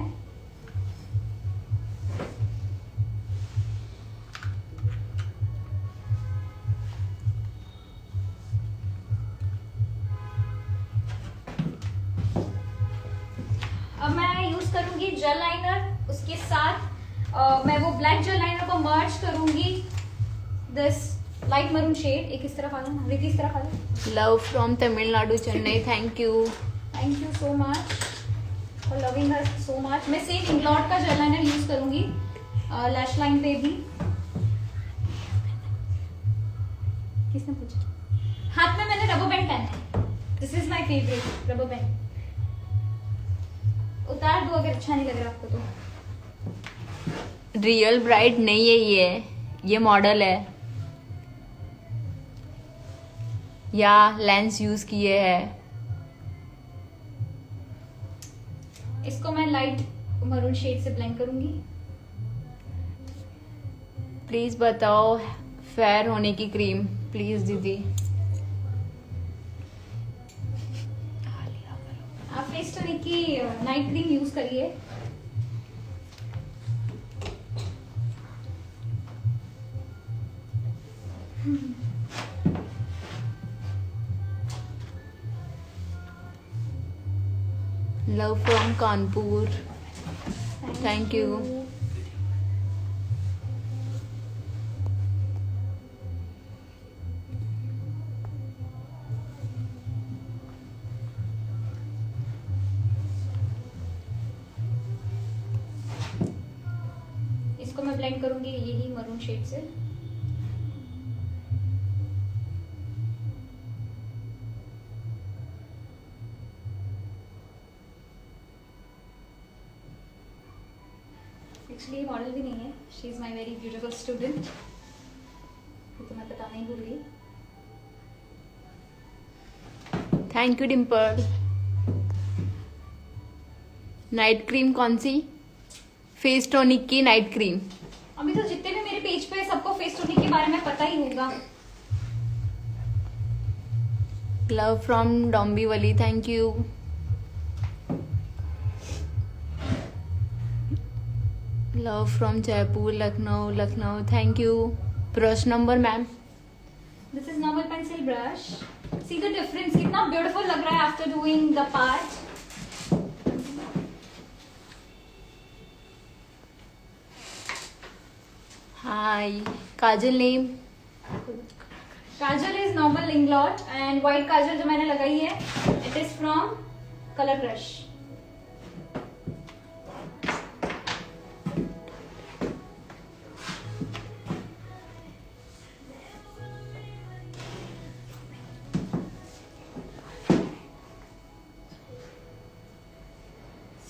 अब मैं यूज करूंगी जेल लाइनर. उसके साथ मैं वो ब्लैक जेल लाइनर को मर्ज करूंगी दिस लाइट मरून शेड. एक इस तरफ आ जाना, रिति इस तरफ आ जाना. Love from Tamil Nadu, Chennai. Thank you. Thank you so much for loving us so much. मैं सेम इंग्लॉट का जेल लाइनर यूज करूंगी लैश लाइन पे भी. किसने पूछा? हाथ में मैंने रबर बैंड पहना है. This is my favourite rubber band. उतार दो अगर अच्छा नहीं लग रहा आपको तो. रियल ब्राइड नहीं है ये मॉडल है या लेंस यूज किए हैं. इसको मैं लाइट मरून शेड से ब्लेंड करूंगी. प्लीज बताओ फेयर होने की क्रीम प्लीज दीदी. आप फेस टोनिक की नाइट क्रीम यूज करिए. Love from Kanpur. Thank you. इसको मैं ब्लेंड करूंगी यही मरून शेड से. एक्चुअली मॉडल भी नहीं है, she is my very beautiful student, तो मैं बताना ही भूल गई। Thank you Dimple. Night cream कौन सी? फेस टॉनिक की नाइट क्रीम। अभी तो जितने भी मेरे पेज पे सबको फेस टोनिक के बारे में पता ही होगा। Love from Dombivli, thank you. Love from Jaipur, Lucknow, thank you. Brush number ma'am? This is normal pencil brush. See the difference, कितना ब्यूटीफुल लग रहा है after doing the part. Hi. Kajal name? Kajal is normal Inglot and white kajal जो मैंने लगाई है it is from Colour Crush.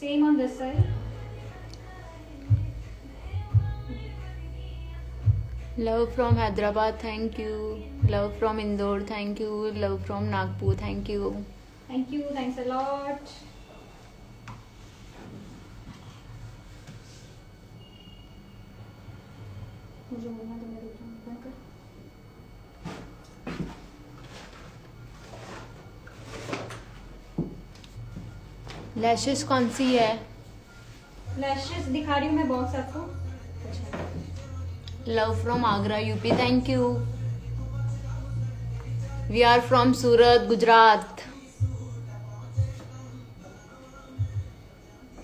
Same on this side. Love from Hyderabad, thank you. Love from Indore, thank you. Love from Nagpur, thank you. Thank you. Thanks a lot. मुझे बोलना तो मैं रुक जाऊँ, कर। लैशेस कौन सी है? लैशेस दिखा रही हूँ मैं बॉक्स आपको। Love from Agra UP, thank you. We are from Surat Gujarat.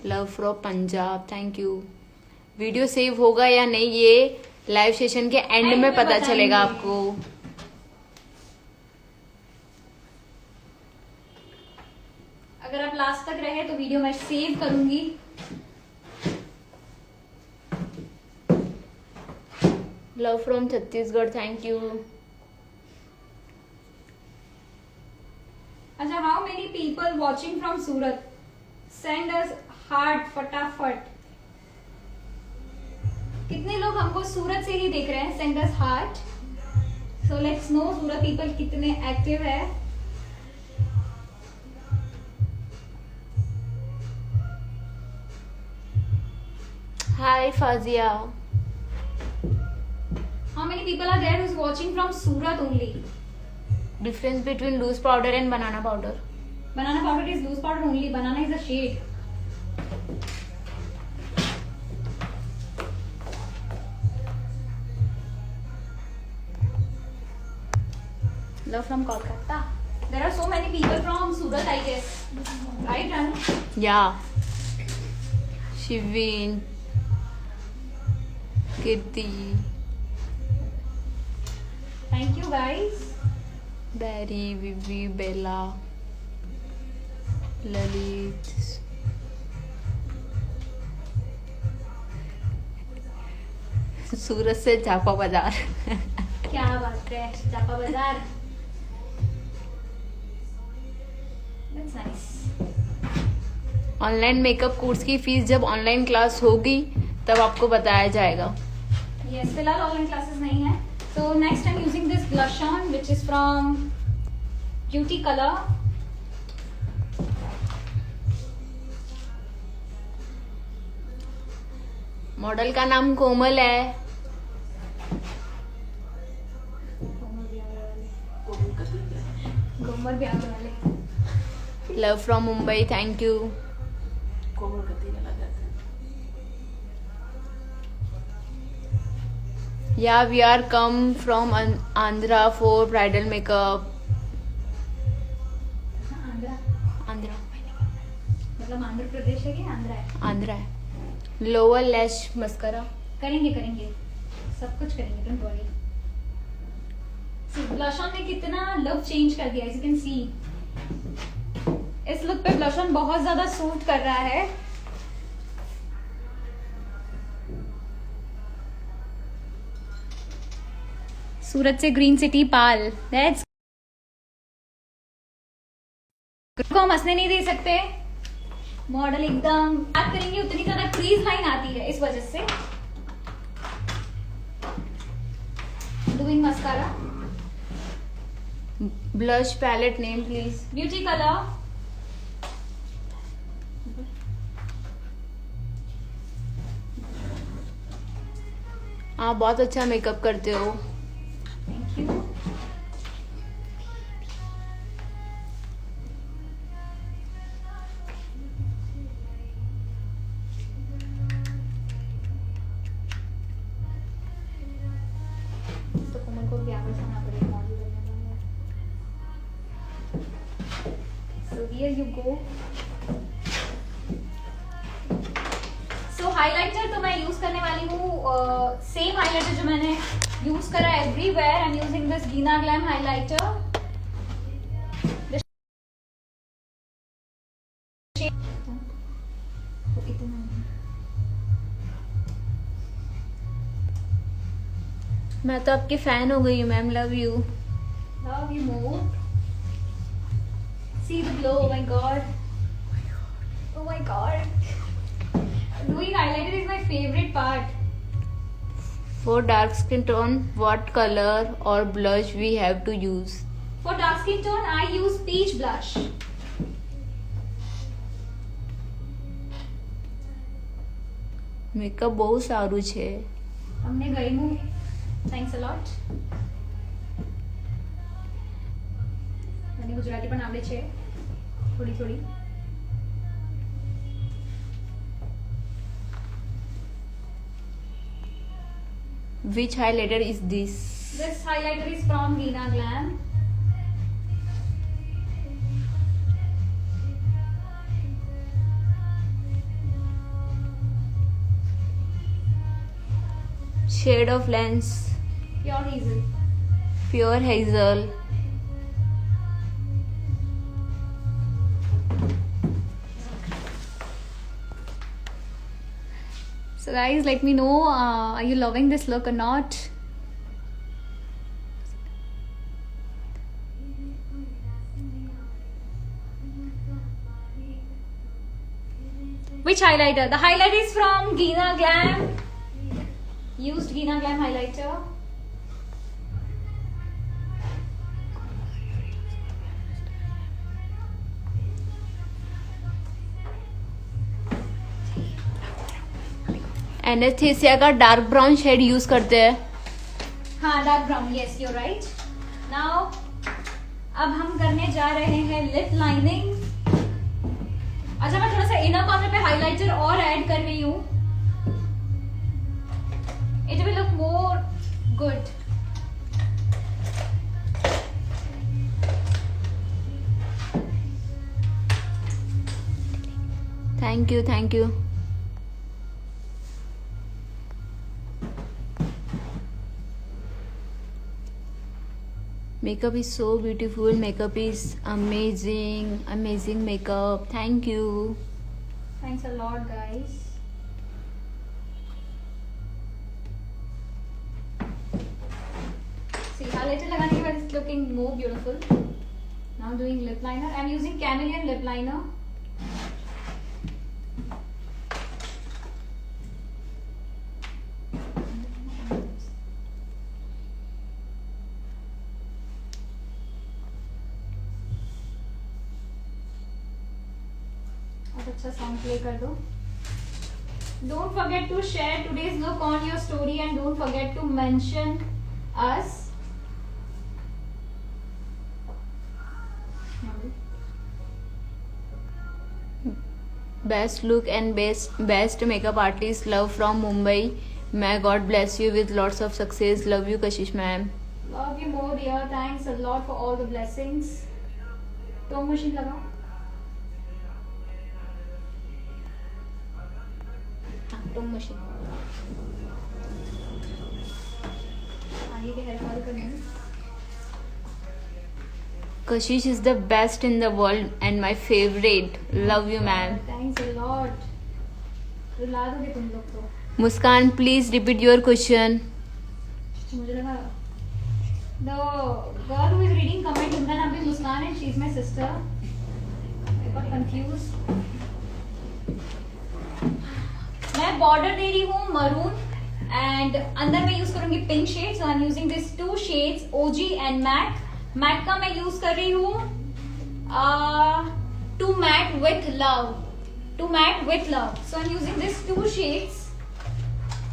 Love from Punjab, thank you. Video save होगा या नहीं ये लाइव सेशन के एंड में पता चलेगा आपको। अगर आप लास्ट तक रहे तो वीडियो मैं सेव करूंगी। Love from Chhattisgarh, thank you. अच्छा, how many people watching from Surat? Send us heart फटाफट। कितने लोग हमको सूरत से ही देख रहे हैं? Send us heart. So let's no Surat people कितने एक्टिव है। हाय फाजिया। How many people are there who's watching from Surat only? Difference between loose powder and banana powder? Banana powder is loose powder only. Banana is a shade. Love from Kolkata. There are so many people from Surat, I guess. Right, Ranu? Yeah. Shivin, Kirti, Thank you, guys. Barry, Vivi, Bella, Lalit. सूरत से चापा बाजार। क्या बात है, जापा बाजार। That's nice. Online makeup course की fees जब online class होगी तब आपको बताया जाएगा। Yes, फिलहाल ऑनलाइन क्लासेस नहीं है। So next I'm using this blush on which is from Beauty Color. Model का नाम कोमल है। गोमर भी आने वाले। Love from Mumbai, thank you. Yeah, we are come from Andhra for bridal makeup. Andhra Andhra. मतलब आंध्र प्रदेश है कि आंध्रा है? Andhra है। Lower lash mascara. करेंगे करेंगे, सब कुछ करेंगे, डोंट वरी। ब्लश ऑन ने कितना लुक चेंज कर दिया, एज यू कैन सी। इस लुक पे ब्लश ऑन बहुत ज्यादा सूट कर रहा है। सूरत से ग्रीन सिटी पाल, दैट्स को हम हंसने नहीं दे सकते। मॉडल एकदम बात करेंगे उतनी ज्यादा क्रीज लाइन आती है इस वजह से. Doing mascara. Blush palette name please. Beauty colour. आप बहुत अच्छा मेकअप करते हो. Thank you. तो कोमल को भी आगे जाना पड़ेगा मॉडल बनने के लिए. So here you go. So highlighter तो मैं यूज करने वाली हूँ सेम हाइलाइटर जो मैंने यूज करा everywhere. I am using this गीना glam highlighter. मैं तो आपकी फैन हो गई हूँ ma'am. Love you. Love you more. See the glow. Oh my god. Oh my god. Doing highlighter is my favorite part. For dark skin tone, what color or blush we have to use? For dark skin tone, I use peach blush. Makeup બહુ સારું છે. हमने गई हूँ. Thanks a lot. મને ગુજરાતી પણ આવડે છે થોડી થોડી. Which highlighter is this? This highlighter is from Gina Glam. Shade of lens, Pure hazel. pure hazel. So guys, let me know, are you loving this look or not? Which highlighter? The highlighter is from Gina Glam. Used Gina Glam highlighter. Anaesthesia का dark brown shade use करते हैं. हाँ, dark brown. Yes, you right. Now अब हम करने जा रहे हैं लिप लाइनिंग. अच्छा, मैं थोड़ा सा इनर कॉर्नर पे हाइलाइटर और ऐड कर रही हूँ. It will look more good. Thank you, thank you. Makeup is so beautiful. Makeup is amazing. Amazing makeup. Thank you. Thanks a lot, guys. See, highlighter लगाने के बाद it's looking more beautiful. Now doing lip liner. I'm using Chameleon lip liner. अच्छा song play कर दो. Don't forget to share today's look on your story and don't forget to mention us. Best look and best makeup artist. Love from Mumbai. May God bless you with lots of success. Love you, Kashish ma'am. Love you more, dear. Thanks a lot for all the blessings. Tong machine लगाओ. Tong machine आगे के hair fall करने. Kashish is the best in the world and my favorite. Love you, ma'am. Thanks a lot. रुला दोगे तुम लोग तो. Muskan, please repeat your question. मुझे लगा the girl who is reading comment उनका नाम भी मुस्कान है. She is my sister. I got confused. Border दे रही हूँ मरून एंड अंदर मैं यूज करूंगी pink shade. So I am using this 2 shades OG and matte. Matte का मैं यूज कर रही हूँ two matte with love. Two matte with love. So I am using this 2 shades.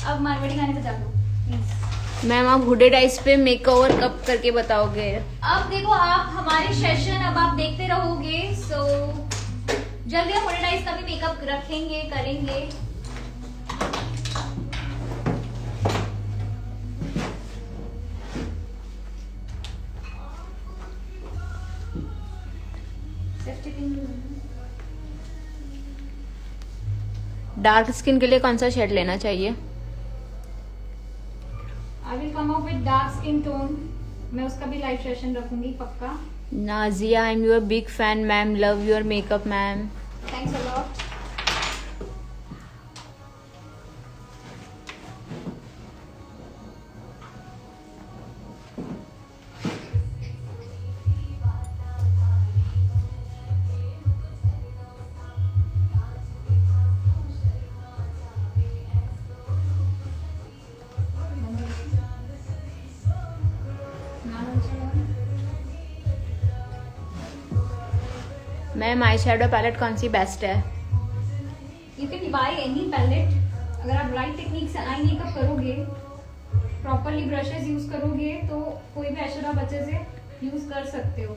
अब मारवाड़ी गाने बजा दो प्लीज. मैम आप हुडेड आइज पे मेकओवर कब करके बताओगे? अब देखो आप हमारे सेशन अब आप देखते रहोगे. सो जल्दी हम हुडेड आइज का भी मेकअप रखेंगे, करेंगे. डार्क स्किन के लिए कौन सा शेड लेना चाहिए? I will come up with dark skin tone. मैं उसका भी लाइव सेशन रखूंगी पक्का. Nazia, I am your big fan ma'am, love your makeup ma'am. Thanks a lot. Ma'am eye shadow palette कौन सी बेस्ट है? You can buy any palette. अगर आप राइट टेक्निक से आई मेकअप करोगे, प्रॉपरली ब्रशेस यूज करोगे तो कोई भी आई आप अच्छे से यूज कर सकते हो.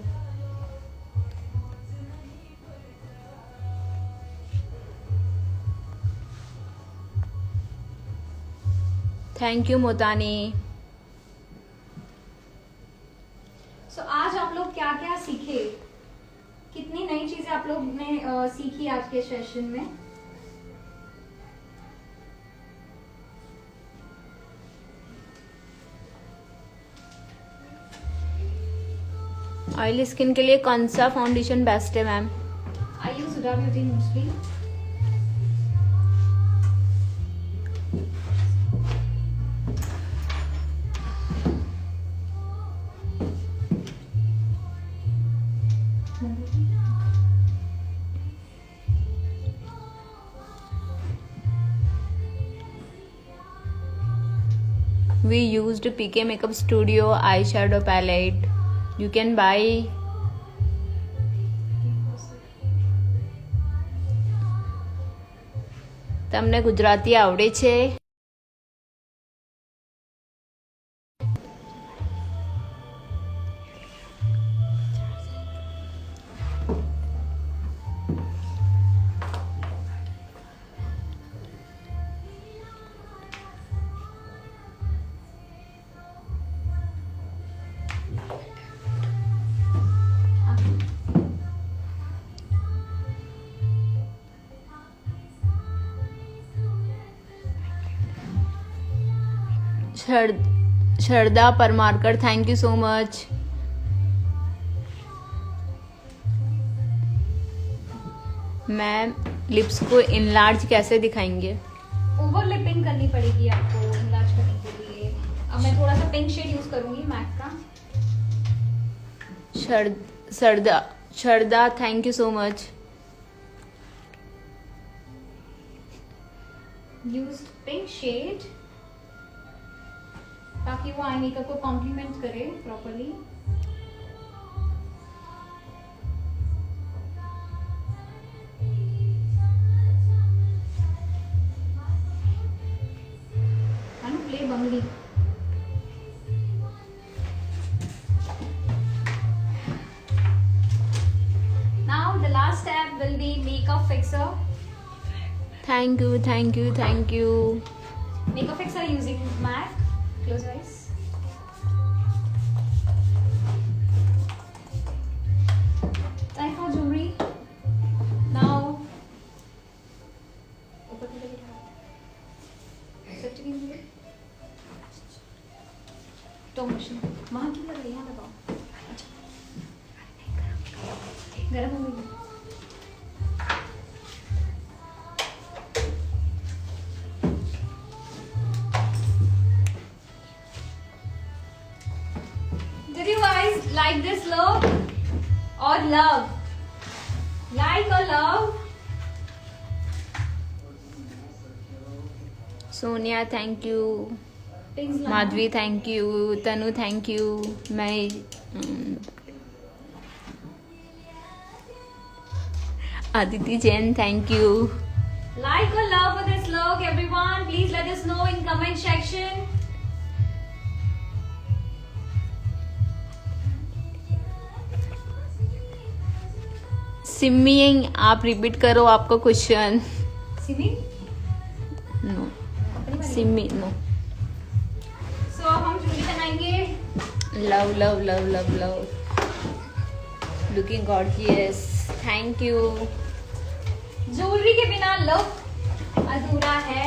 Thank you मोतानी. सो आज आप लोग क्या क्या सीखे, कितनी नई चीजें आप लोग ने सीखी आज के सेशन में. ऑयली स्किन के लिए कौन सा फाउंडेशन बेस्ट है ma'am? I use Huda beauty mostly. We used PK Makeup Studio eyeshadow palette. You can buy. તમને ગુજરાતી આવડે છે? Shraddha Parmarkar, thank you so much. Ma'am lips को इनलार्ज कैसे दिखाएंगे? ओवरलिपिंग करनी पड़ेगी आपको इनलार्ज करने के लिए. अब मैं थोड़ा सा पिंक शेड यूज करूंगी मैक का. Shraddha thank you so much. Used pink shade ताकि वो आई मेकअप को कॉम्प्लीमेंट करे properly. Play Bangdi. Now the last step will be makeup fixer. Thank you thank you thank you. Makeup fixer using MAC. Close your eyes. Time for jewelry. Now. Open the hair. Set again. Top machine. वहाँ क्यों लगा? यहाँ लगाओ. अच्छा. गरम हो गई. Did you guys like this look or love? Like or love? Sonia thank you, Pins लाना। Madhavi thank you, Tanu thank you, मैं Aditi Jain thank you. Like or love for this look, everyone. Please let us know in comment section. Simi आप repeat करो आपका question. Simi? No Simi no. So अब हम जूली बनाएंगे। Love love love love love, looking gorgeous, thank you. Jewellery के बिना look अधूरा है।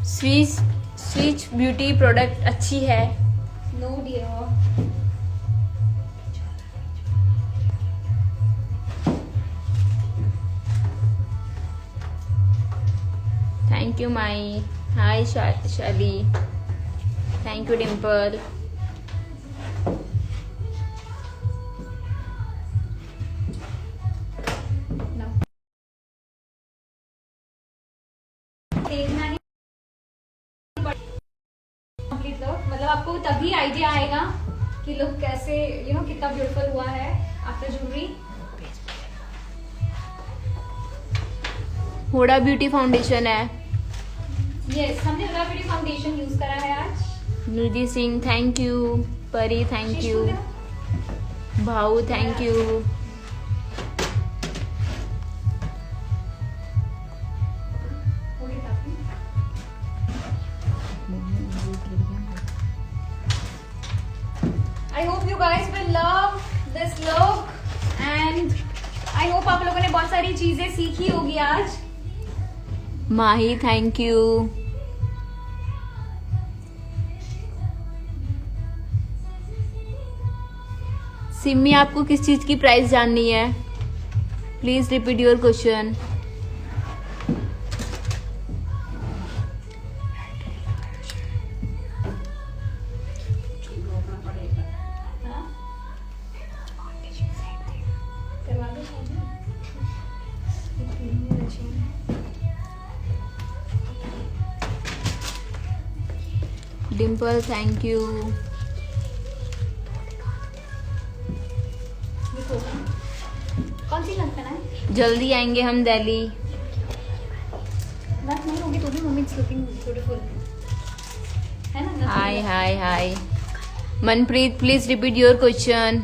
स्विच ब्यूटी प्रोडक्ट अच्छी है। No dear. Thank you my, hi Shali, thank you Dimple. No. देखना ही complete look, मतलब आपको तभी आइडिया आएगा कि लुक कैसे कितना ब्यूटीफुल हुआ है after jewellery. Huda beauty foundation है। यस, हमने हुडा ब्यूटी फाउंडेशन यूज करा है आज। Nidhi Singh thank you, Pari thank you, Bhau thank you. I hope you guys will love this look and I hope आप लोगों ने बहुत सारी चीजें सीखी होगी आज। माही थैंक यू। सिमी आपको किस चीज की प्राइस जाननी है? Please repeat your question. Dimple thank you. कौन सी लग है? जल्दी आएंगे हम दिल्ली। नथ नहीं होगी तो भी मम्मी इट्स लुकिंग ब्यूटीफुल है ना? नथ हाय नहीं है। Hi hi Manpreet please repeat your question.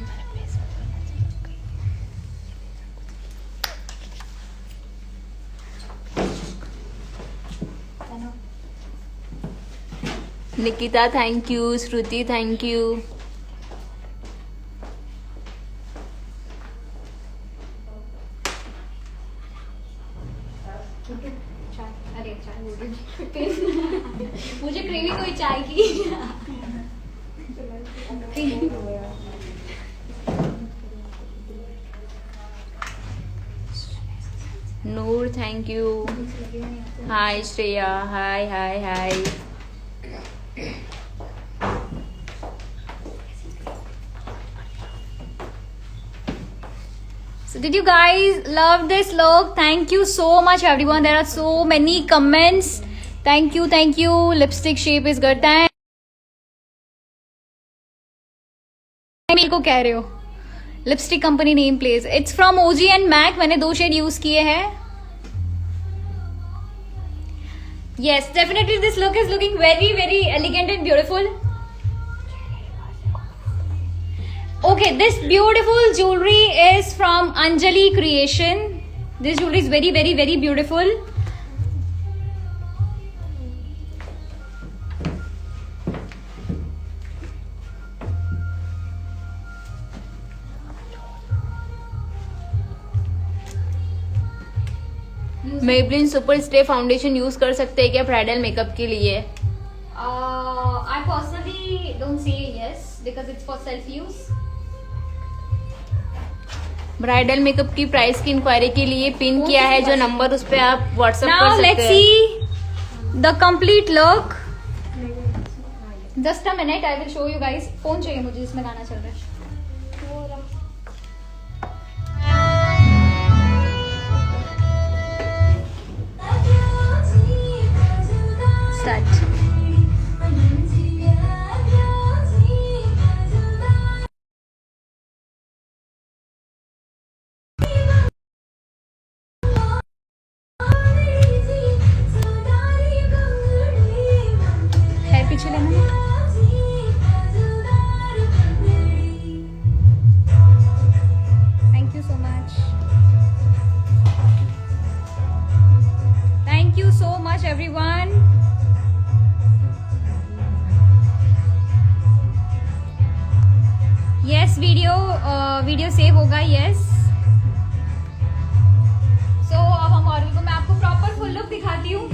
है ना? Nikita thank you, Shruti thank you. चाय, अरे चाय हो गई। मुझे क्रेविंग हुई चाय की। Noor thank you. Hi Shreya, hi hi hi. So did you guys love this look? Thank you so much everyone. There are so many comments. Thank you, thank you. Lipstick shape is good. Thank मेरे को कह रहे हो lipstick company name please it's from OG and MAC. मैंने 2 shade use किए हैं। Yes definitely this look is looking very very elegant and beautiful. Okay, this beautiful jewelry is from Anjali Creation. This jewelry is very very very beautiful. Maybelline super stay foundation use कर सकते हैं क्या bridal makeup के लिए? I personally don't say yes because it's for self use. Bridal makeup की price की enquiry के लिए पिन किया है जो नंबर, उस पे आप व्हाट्सएप Now कर सकते let's हैं। see the complete look. Just a minute, I will show you guys. Phone चाहिए मुझे जिसमें गाना चल रहा है। much everyone. Yes, video save होगा. Yes. So अब हम और को मैं आपको प्रॉपर फुल लुक दिखाती हूँ.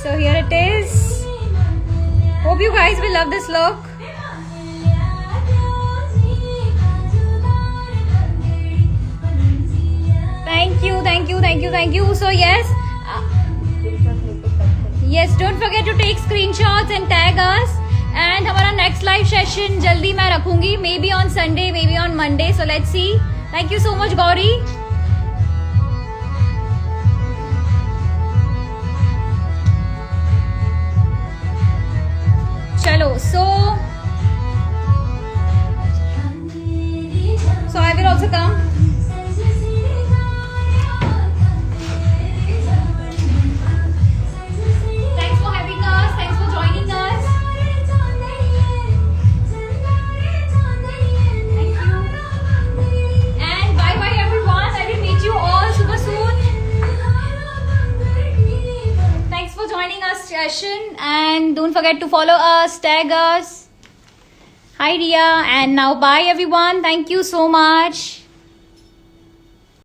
So here it is. Hope you guys will love this look. Thank you. So yes, don't forget to take screenshots and tag us. And हमारा next live session जल्दी मैं रखूंगी. Maybe on Sunday, maybe on Monday. So let's see. Thank you so much, Gauri. Chalo, so I will also come. Thanks for having us. Thanks for joining us. Thank you. And bye bye everyone. I will meet you all super soon. Thanks for joining us session, and don't forget to follow us, tag us. Hi Ria, and now bye everyone. Thank you so much.